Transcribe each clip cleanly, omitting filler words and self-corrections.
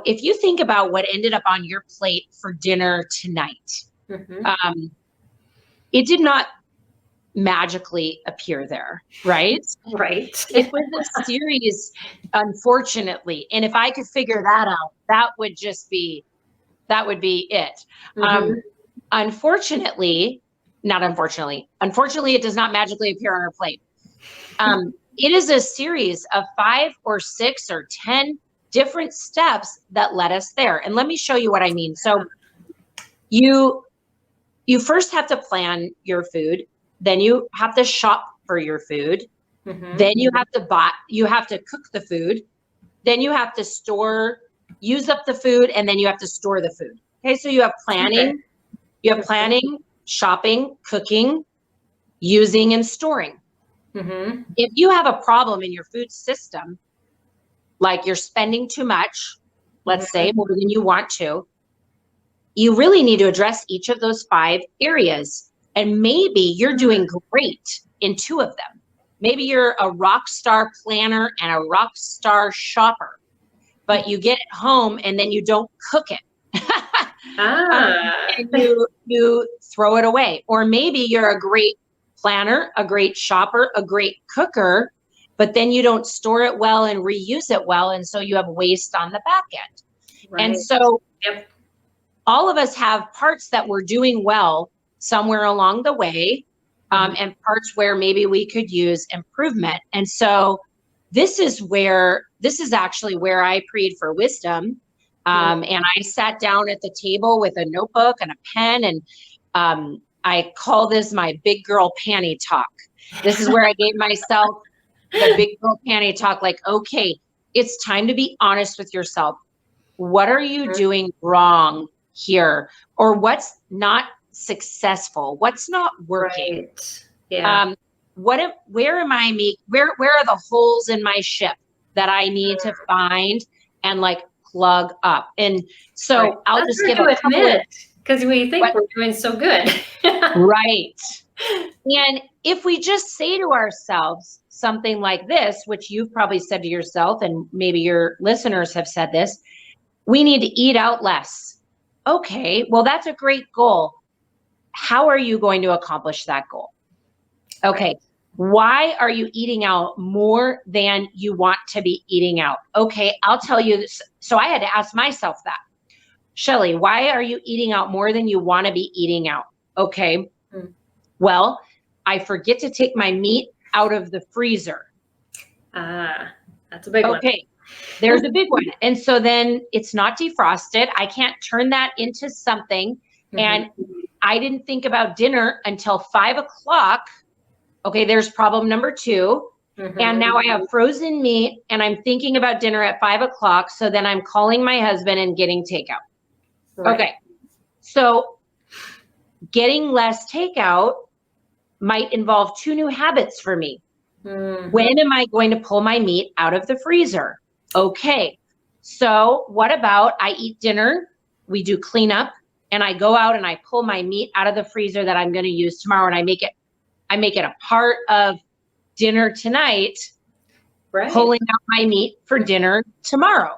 if you think about what ended up on your plate for dinner tonight, it did not magically appear there, right? Right. It was a series, unfortunately. And if I could figure that out, that would be it. Unfortunately, it does not magically appear on our plate. It is a series of 5 or 6 or 10 different steps that led us there. And let me show you what I mean. So you first have to plan your food, then you have to shop for your food, then you have to cook the food, then you have to use up the food, and then you have to store the food. Okay, so you have planning, shopping, cooking, using, and storing. If you have a problem in your food system, like you're spending too much, let's say, more than you want to, you really need to address each of those 5 areas. And maybe you're doing great in 2 of them. Maybe you're a rock star planner and a rock star shopper, but you get it home and then you don't cook it. And you throw it away. Or maybe you're a great planner, a great shopper, a great cooker, but then you don't store it well and reuse it well. And so you have waste on the back end. Right. And so all of us have parts that we're doing well somewhere along the way, and parts where maybe we could use improvement. And so this is actually where I prayed for wisdom. And I sat down at the table with a notebook and a pen, and I call this my big girl panty talk. This is where I gave myself the big girl panty talk, like, okay, it's time to be honest with yourself. What are you doing wrong here? Or what's not successful? What's not working? Right. Yeah. Where are the holes in my ship that I need to find and like plug up? And so I'll just give a couple, because we think we're doing so good. Right. And if we just say to ourselves something like this, which you've probably said to yourself, and maybe your listeners have said this, we need to eat out less. Okay, well, that's a great goal. How are you going to accomplish that goal? Okay, why are you eating out more than you want to be eating out? Okay, I'll tell you this. So I had to ask myself that. Shelly, why are you eating out more than you want to be eating out? Okay, well, I forget to take my meat out of the freezer. That's a big one. Okay, there's a big one. And so then it's not defrosted. I can't turn that into something. And I didn't think about dinner until 5 o'clock. Okay, there's problem number 2. And now I have frozen meat and I'm thinking about dinner at 5 o'clock. So then I'm calling my husband and getting takeout. Right. Okay, so getting less takeout might involve 2 new habits for me. When am I going to pull my meat out of the freezer? Okay, so what about I eat dinner, we do cleanup, and I go out and I pull my meat out of the freezer that I'm going to use tomorrow, and I make it a part of dinner tonight, pulling out my meat for dinner tomorrow.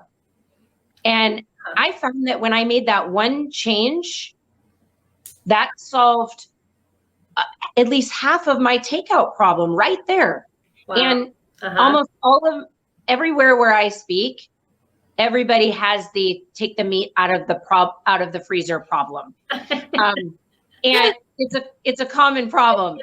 And I found that when I made that one change, that solved at least half of my takeout problem right there. Wow. And almost everywhere where I speak, everybody has the take the meat out of the freezer problem. And it's a common problem.